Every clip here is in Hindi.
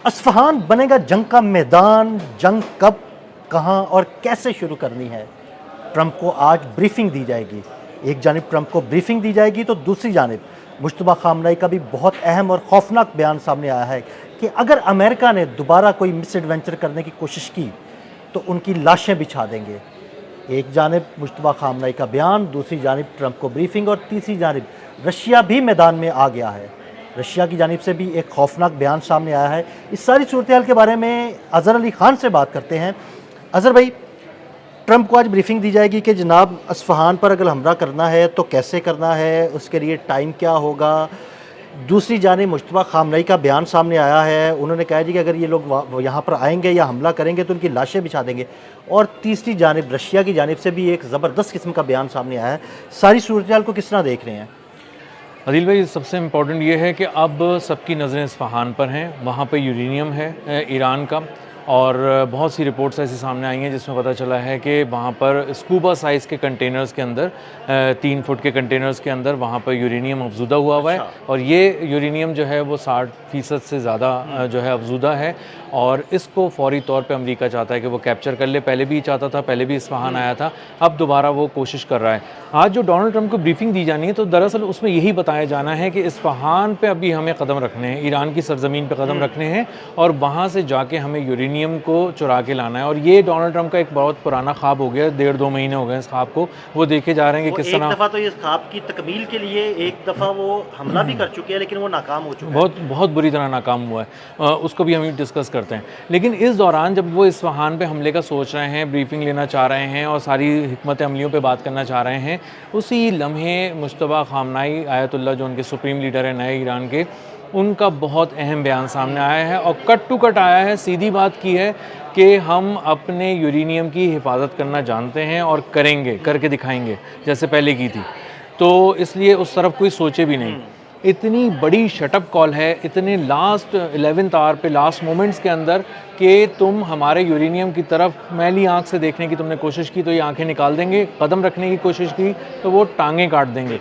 अस्फ़हान बनेगा जंग का मैदान, जंग कब, कहाँ और कैसे शुरू करनी है। ट्रंप को आज ब्रीफिंग दी जाएगी। एक जानिब ट्रंप को ब्रीफिंग दी जाएगी तो दूसरी जानिब मुश्तबा खामनेई का भी बहुत अहम और खौफनाक बयान सामने आया है कि अगर अमेरिका ने दोबारा कोई मिसएडवेंचर करने की कोशिश की तो उनकी लाशें बिछा देंगे। एक जानिब मुश्तबा खामनेई का बयान, दूसरी जानिब ट्रंप को ब्रीफिंग और तीसरी जानिब रशिया भी मैदान में आ गया है। रशिया की जानिब से भी एक खौफनाक बयान सामने आया है। इस सारी सूरत हाल के बारे में अज़हर अली ख़ान से बात करते हैं। अज़हर भाई, ट्रंप को आज ब्रीफिंग दी जाएगी कि जनाब अस्फ़हान पर अगर हमला करना है तो कैसे करना है, उसके लिए टाइम क्या होगा। दूसरी जानिब मुश्तबा खामनेई का बयान सामने आया है, उन्होंने कहा जी कि अगर ये लोग यहाँ पर आएंगे या हमला करेंगे तो उनकी लाशें बिछा देंगे। और तीसरी जानिब रशिया की जानिब से भी एक ज़बरदस्त किस्म का बयान सामने आया है। सारी सूरत हाल को किस तरह देख रहे हैं? अदिल भाई, सबसे इम्पॉर्टेंट ये है कि अब सबकी नज़रें इस्फ़हान पर हैं। वहाँ पे यूरेनियम है ईरान का, और बहुत सी रिपोर्ट्स ऐसी सामने आई हैं जिसमें पता चला है कि वहाँ पर स्कूबा साइज़ के कंटेनर्स के अंदर 3 फुट के कंटेनर्स के अंदर वहाँ पर यूरेनियम अफज़ूदा हुआ हुआ है। और ये यूरेनियम जो है वो 60% से ज़्यादा जो है अफज़ूदा है, और इसको फ़ौरी तौर पे अमेरिका चाहता है कि वो कैप्चर कर ले। पहले भी चाहता था, पहले भी इस्फ़हान आया था, अब दोबारा वो कोशिश कर रहा है। आज जो डोनाल्ड ट्रंप को ब्रीफिंग दी जानी है तो दरअसल उसमें यही बताया जाना है कि इस्फ़हान पे अभी हमें कदम रखने हैं, ईरान की सरज़मीन पे कदम रखने हैं, और वहाँ से जाके हमें यूरेनियम को चुरा के लाना है। और ये डोनाल्ड ट्रंप का एक बहुत पुराना ख्वाब हो गया, 1.5-2 महीने हो गए इस ख्वाब को। वो देखे जा रहे हैं कि किस तरह एक दफ़ा तो इस ख्वाब की तकमील के लिए एक दफ़ा वो हमला भी कर चुके हैं, लेकिन वो नाकाम हो चुका है। बहुत बहुत बुरी तरह नाकाम हुआ है। उसको भी हम डिस्कस करते हैं। लेकिन इस दौरान जब वो इस्फ़हान पे हमले का सोच रहे हैं, ब्रीफिंग लेना चाह रहे हैं और सारी हिकमत अमलियों पे बात करना चाह रहे हैं, उसी लम्हे मुश्तबा खामनेई आयतुल्लाह, जो उनके सुप्रीम लीडर हैं नए ईरान के, उनका बहुत अहम बयान सामने आया है और कट टू कट आया है। सीधी बात की है कि हम अपने यूरेनियम की हिफाजत करना जानते हैं और करेंगे, करके दिखाएंगे जैसे पहले की थी। तो इसलिए उस तरफ कोई सोचे भी नहीं। इतनी बड़ी शटअप कॉल है, इतने लास्ट 11th आवर पे, लास्ट मोमेंट्स के अंदर, कि तुम हमारे यूरेनियम की तरफ मैली आंख से देखने की तुमने कोशिश की तो ये आंखें निकाल देंगे, कदम रखने की कोशिश की तो वो टांगें काट देंगे।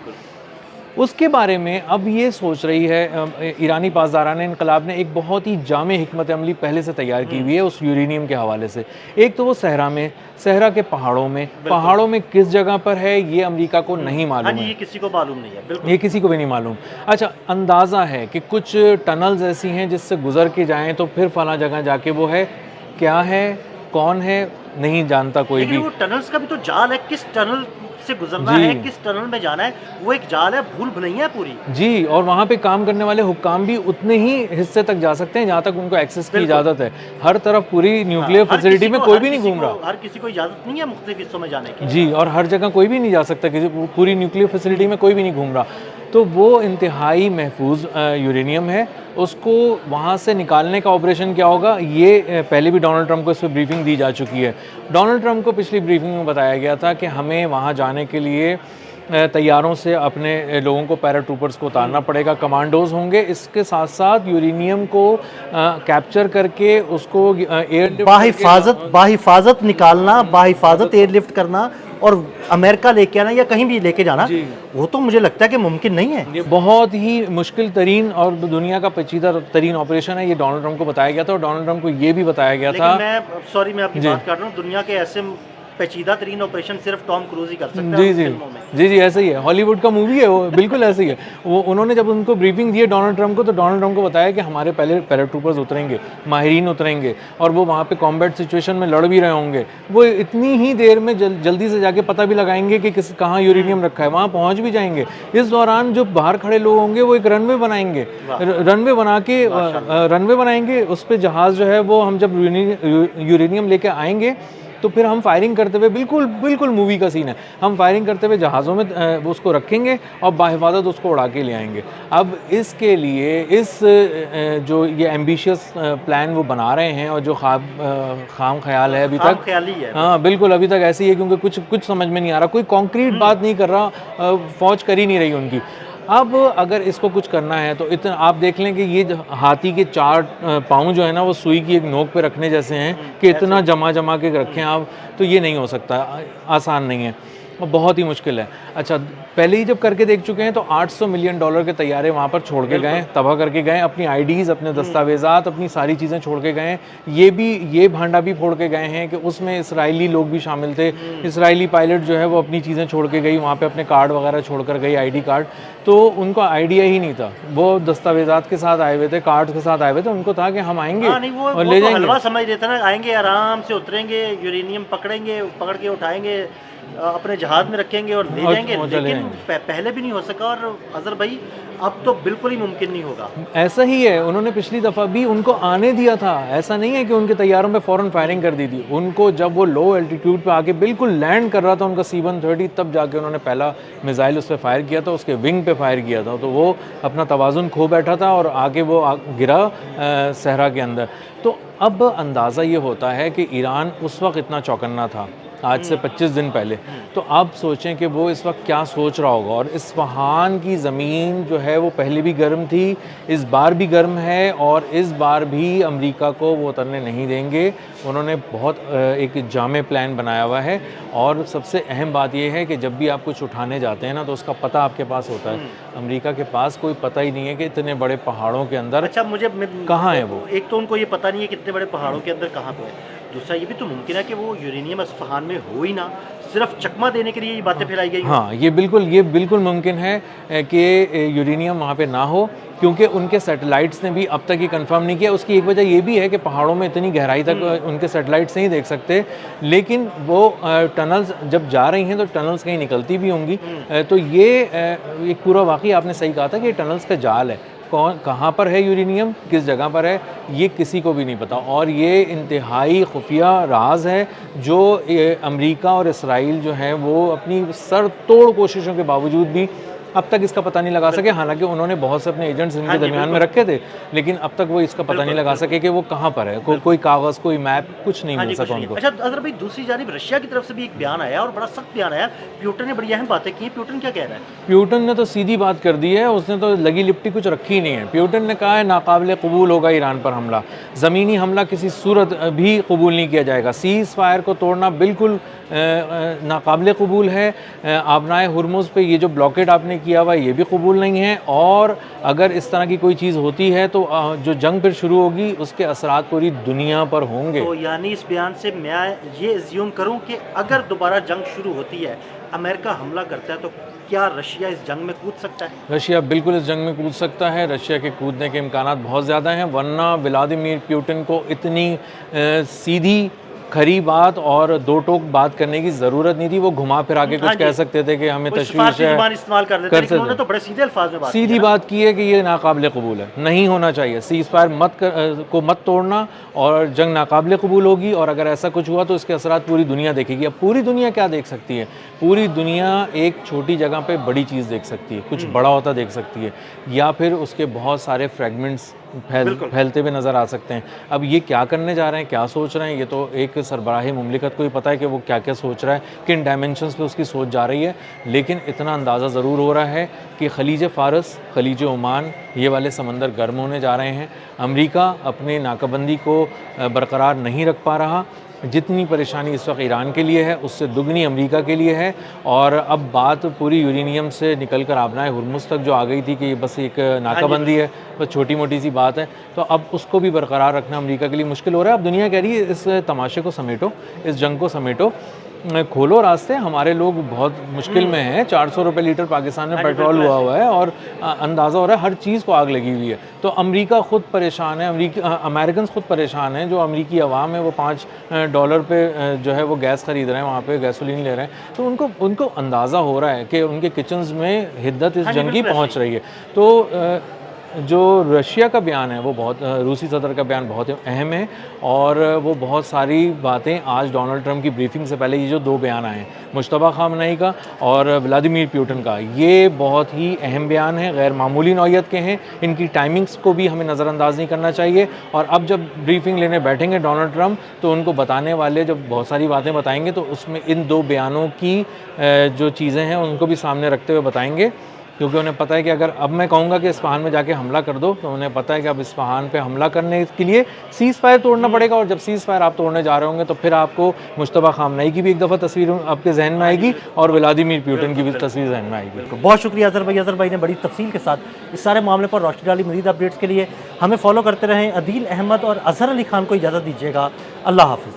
उसके बारे में अब ये सोच रही है ईरानी पासदाराने इनकलाब ने एक बहुत ही जामे हिकमत अमली पहले से तैयार की हुई है उस यूरेनियम के हवाले से। एक तो वो सहरा के पहाड़ों में किस जगह पर है ये अमेरिका को नहीं मालूम है। ये किसी को मालूम नहीं है, बिल्कुल। ये किसी को भी नहीं मालूम। अच्छा, अंदाज़ा है कि कुछ टनल्स ऐसी हैं जिससे गुजर के जाएं तो फिर फला जगह जाके वो है। क्या है, कौन है, नहीं जानता कोई भी। वो टनल्स का भी तो जाल है, किस टनल से गुजरना है, किस टनल में जाना है, वो एक जाल है, भूल भुलैया पूरी। जी, और वहाँ पे काम करने वाले हुक्काम भी उतने ही हिस्से तक जा सकते हैं जहाँ तक उनको एक्सेस की इजाज़त है। हर तरफ पूरी न्यूक्लियर फैसिलिटी में कोई भी नहीं घूम रहा। हर किसी को इजाज़त नहीं है मुख्तलिफ हिस्सों में जाने की। जी, और हर जगह कोई भी नहीं जा सकता, किसी पूरी न्यूक्लियर फैसिलिटी में कोई भी नहीं घूम रहा। तो वो इंतहाई महफूज यूरेनियम है। उसको वहाँ से निकालने का ऑपरेशन क्या होगा, ये पहले भी डोनाल्ड ट्रंप को इस पर ब्रीफिंग दी जा चुकी है। डोनाल्ड ट्रंप को पिछली ब्रीफिंग में बताया गया था कि हमें वहाँ जाने के लिए तैयारों से अपने लोगों को, पैराट्रूपर्स को उतारना पड़ेगा, कमांडोज होंगे। इसके साथ साथ यूरेनियम को कैप्चर करके उसको बाहिफाजत निकालना, बाहिफाजत एयरलिफ्ट करना और अमेरिका लेके आना या कहीं भी लेके जाना, वो तो मुझे लगता है कि मुमकिन नहीं है। ये बहुत ही मुश्किल तरीन और दुनिया का पेचीदा तरीन ऑपरेशन है। ये डोनाल्ड ट्रंप को बताया गया था, और डोनाल्ड ट्रंप को ये भी बताया गया था। मैं आपकी बात कर रहा हूँ, दुनिया के ऐसे पेचीदा तरीन ऑपरेशन सिर्फ टॉम क्रूज ही कर सकता है फिल्मों में। जी, ऐसे ही है। हॉलीवुड का मूवी है वो, बिल्कुल ऐसे ही है। वो उन्होंने जब उनको ब्रीफिंग दी है डोनाल्ड ट्रंप को, तो डोनाल्ड ट्रंप को बताया कि हमारे पहले पैराट्रूपर्स उतरेंगे, माहिरीन उतरेंगे, और वो वहाँ पे कॉम्बैट सिचुएशन में लड़ भी रहे होंगे। वो इतनी ही देर में जल्दी से जाके पता भी लगाएंगे कि कहाँ यूरेनियम रखा है, वहाँ पहुँच भी जाएंगे। इस दौरान जो बाहर खड़े लोग होंगे वो एक रनवे बनाएंगे, रनवे बनाएंगे। उस पर जहाज़ जो है वो, हम जब यूरेनियम लेके आएंगे तो फिर हम फायरिंग करते हुए, बिल्कुल मूवी का सीन है, हम फायरिंग करते हुए जहाज़ों में उसको रखेंगे और बाहिफाजत उसको उड़ा के ले आएंगे। अब इसके लिए जो ये एम्बिशियस प्लान वो बना रहे हैं, और जो खाम ख्याल है अभी तक, हाँ बिल्कुल अभी तक ऐसी है, क्योंकि कुछ समझ में नहीं आ रहा, कोई कॉन्क्रीट बात नहीं कर रहा, फौज कर ही नहीं रही उनकी। अब अगर इसको कुछ करना है तो इतना आप देख लें कि ये हाथी के 4 पाँव जो है ना, वो सुई की एक नोक पे रखने जैसे हैं, कि इतना जमा के रखें आप, तो ये नहीं हो सकता, आसान नहीं है। बहुत ही मुश्किल है। अच्छा, पहले ही जब करके देख चुके हैं तो $800 मिलियन के तैयारे वहाँ पर छोड़ के गए, तबाह करके गए, अपनी आईडीज़, अपने दस्तावेज़ात, अपनी सारी चीज़ें छोड़ के गए हैं। ये भांडा भी फोड़ के गए हैं कि उसमें इसराइली लोग भी शामिल थे। इसराइली पायलट जो है वो अपनी चीज़ें छोड़ के गई, वहाँ पे अपने कार्ड वगैरह छोड़ कर गई, आईडी कार्ड। तो उनको आइडिया ही नहीं था, वो दस्तावेज़ात के साथ आए हुए थे, कार्ड के साथ आए हुए थे, उनको था कि हम आएँगे हाँ, नहीं और वो ले तो जाएँगे। हलवा समझ रहे थे ना, आएँगे आराम से उतरेंगे, यूरेनियम पकड़ेंगे, पकड़ के उठाएँगे, अपने जहाज़ में रखेंगे और ले जाएँगे। और चले लेकिन जाएँगे। पहले भी नहीं हो सका और अज़हर भाई अब तो बिल्कुल ही मुमकिन नहीं होगा। ऐसा ही है, उन्होंने पिछली दफ़ा भी उनको आने दिया था। ऐसा नहीं है कि उनके तैयारों में फ़ौरन फायरिंग कर दी थी। उनको जब वो लो एल्टीट्यूड पे आके बिल्कुल लैंड कर रहा था उनका C-130, तब जाके उन्होंने पहला मिसाइल उस पे फायर किया था, उसके विंग पे फायर किया था। तो वो अपना तवाज़ुन खो बैठा था और आगे वो गिरा सहरा के अंदर। तो अब अंदाज़ा ये होता है कि ईरान उस वक़्त इतना चौकन्ना था, आज से 25 दिन पहले। तो आप सोचें कि वो इस वक्त क्या सोच रहा होगा। और इस्फ़हान की ज़मीन जो है वो पहले भी गर्म थी, इस बार भी गर्म है, और इस बार भी अमेरिका को वो उतरने नहीं देंगे। उन्होंने बहुत एक जामे प्लान बनाया हुआ है। और सबसे अहम बात ये है कि जब भी आप कुछ उठाने जाते हैं ना, तो उसका पता आपके पास होता है। अमेरिका के पास कोई पता ही नहीं है कि इतने बड़े पहाड़ों के अंदर अच्छा, कहाँ है वो। एक तो उनको ये पता नहीं है कितने बड़े पहाड़ों के अंदर कहाँ पे है। दूसरा ये भी तो मुमकिन है कि वो यूरेनियम इस्फ़हान में हो ही ना, सिर्फ चकमा देने के लिए ये बातें फैलाई गई हों। हाँ, ये बिल्कुल मुमकिन है कि यूरेनियम वहाँ पे ना हो, क्योंकि उनके सैटेलाइट्स ने भी अब तक ये कंफर्म नहीं किया। उसकी एक वजह ये भी है कि पहाड़ों में इतनी गहराई तक उनके सैटेलाइट्स नहीं देख सकते। लेकिन वो टनल्स जब जा रही हैं तो टनल्स कहीं निकलती भी होंगी। तो ये एक पूरा वाक़ई आपने सही कहा था कि ये टनल्स का जाल है। कौन कहाँ पर है यूरेनियम, किस जगह पर है, ये किसी को भी नहीं पता। और ये इंतहाई खुफिया राज है जो अमेरिका और इसराइल जो है वो अपनी सर तोड़ कोशिशों के बावजूद भी अब तक इसका पता नहीं लगा सके। हालांकि उन्होंने बहुत से अपने एजेंट्स इनके हाँ जी, दरमियान में बिल्कुल। रखे थे, लेकिन अब तक वो इसका पता नहीं बिल्कुल, लगा सके कि वो कहाँ पर है। कोई कागज़, कोई मैप, कुछ नहीं हाँ मिल जी, कुछ सका नहीं है। उनको। अच्छा अज़हर भाई, दूसरी जानिब रशिया की तरफ से भी एक बयान आया और बड़ा सख्त बयान आया। प्यूटन ने बड़ी अहम बातें की हैं। प्यूटन क्या कह रहा है? प्यूटन ने तो सीधी बात कर दी है, उसने तो लगी लिपटी कुछ रखी ही नहीं है। प्यूटन ने कहा है नाकाबिले कबूल होगा ईरान पर हमला, ज़मीनी हमला किसी सूरत भी कबूल नहीं किया जाएगा। सीज़ फायर को तोड़ना बिल्कुल नाकाबिले कबूल है। आबनाए हुर्मुज़ पे ये जो ब्लॉकेड आपने किया हुआ ये भी कबूल नहीं है। और अगर इस तरह की कोई चीज़ होती है तो जो जंग फिर शुरू होगी उसके असरात पूरी दुनिया पर होंगे। तो यानी इस बयान से मैं ये एज्यूम करूं कि अगर दोबारा जंग शुरू होती है, अमेरिका हमला करता है, तो क्या रशिया इस जंग में कूद सकता है? रशिया बिल्कुल इस जंग में कूद सकता है। रशिया के कूदने के इम्कानात बहुत ज़्यादा हैं, वरना व्लादिमीर पुतिन को इतनी सीधी खरी बात और दो टोक बात करने की ज़रूरत नहीं थी। वो घुमा फिरा के हाँ कुछ जी। कह सकते थे कि हमें कोई तशवीश सिफारती है, ज़ुबान इस्तेमाल कर लेते हैं, लेकिन उन्होंने तो बड़े सीधे अल्फाज में बात की सीधी है ना। बात की है कि ये नाकाबिले कबूल है, नहीं होना चाहिए। सीज़ फायर को मत तोड़ना, और जंग नाकाबिले कबूल होगी। और अगर ऐसा कुछ हुआ तो इसके असरात पूरी दुनिया देखेगी। अब पूरी दुनिया क्या देख सकती है? पूरी दुनिया एक छोटी जगह पे बड़ी चीज़ देख सकती है, कुछ बड़ा होता देख सकती है, या फिर उसके बहुत सारे फ्रेगमेंट्स बिल्कुल। फैलते हुए नज़र आ सकते हैं। अब ये क्या करने जा रहे हैं, क्या सोच रहे हैं, ये तो एक सरबराह मुमलिकत को ही पता है कि वो क्या क्या सोच रहा है, किन डायमेंशंस पे उसकी सोच जा रही है। लेकिन इतना अंदाज़ा ज़रूर हो रहा है कि खलीज फ़ारस, खलीज ओमान, ये वाले समंदर गर्म होने जा रहे हैं। अमेरिका अपनी नाकाबंदी को बरकरार नहीं रख पा रहा। जितनी परेशानी इस वक्त ईरान के लिए है, उससे दुगनी अमेरिका के लिए है। और अब बात पूरी यूरेनियम से निकल कर आबनाए हुर्मुज़ तक जो आ गई थी कि ये बस एक नाकाबंदी है, बस छोटी मोटी सी बात है, तो अब उसको भी बरकरार रखना अमेरिका के लिए मुश्किल हो रहा है। अब दुनिया कह रही है इस तमाशे को समेटो, इस जंग को समेटो, खोलो रास्ते। हमारे लोग बहुत मुश्किल में हैं। 400 रुपये लीटर पाकिस्तान में पेट्रोल हुआ हुआ है, और अंदाज़ा हो रहा है हर चीज़ को आग लगी हुई है। तो अमेरिका ख़ुद परेशान है, अमेरिकन ख़ुद परेशान हैं। जो अमेरिकी अवाम है वो $5 पे जो है वो गैस ख़रीद रहे हैं, वहाँ पे गैसोलीन ले रहे हैं। तो उनको अंदाज़ा हो रहा है कि उनके किचन्स में हिद्दत इस जंग की पहुँच रही है। तो जो रशिया का बयान है वो बहुत, रूसी सदर का बयान बहुत अहम है। और वो बहुत सारी बातें आज डोनाल्ड ट्रंप की ब्रीफिंग से पहले ये जो दो बयान आए हैं, मुश्तबा खामनई का और व्लादिमीर पुतिन का, ये बहुत ही अहम बयान है, गैर मामूली नौयत के हैं। इनकी टाइमिंग्स को भी हमें नज़रअंदाज नहीं करना चाहिए। और अब जब ब्रीफिंग लेने बैठेंगे डोनाल्ड ट्रंप, तो उनको बताने वाले जब बहुत सारी बातें बताएंगे तो उसमें इन दो बयानों की जो चीज़ें हैं उनको भी सामने रखते हुए बताएंगे। क्योंकि उन्हें पता है कि अगर अब मैं कहूँगा कि इस्फहान में जाके हमला कर दो, तो उन्हें पता है कि अब इस्फहान पे हमला करने के लिए सीज़ फायर तोड़ना पड़ेगा, और जब सीज़ फायर आप तोड़ने जा रहे होंगे तो फिर आपको मुश्तबा खामनेई की भी एक दफ़ा तस्वीर आपके जहन में आएगी और व्लादिमीर पुतिन की भी तस्वीर जहन में आएगी। बहुत शुक्रिया अज़हर भाई ने बड़ी तफसील के साथ इस सारे मामले पर रोशनी डाली। मज़ीद अपडेट्स के लिए हमें फॉलो करते रहें। अदील अहमद और अज़हर अली खान को इजाज़त दीजिएगा। अल्लाह हाफ़िज़।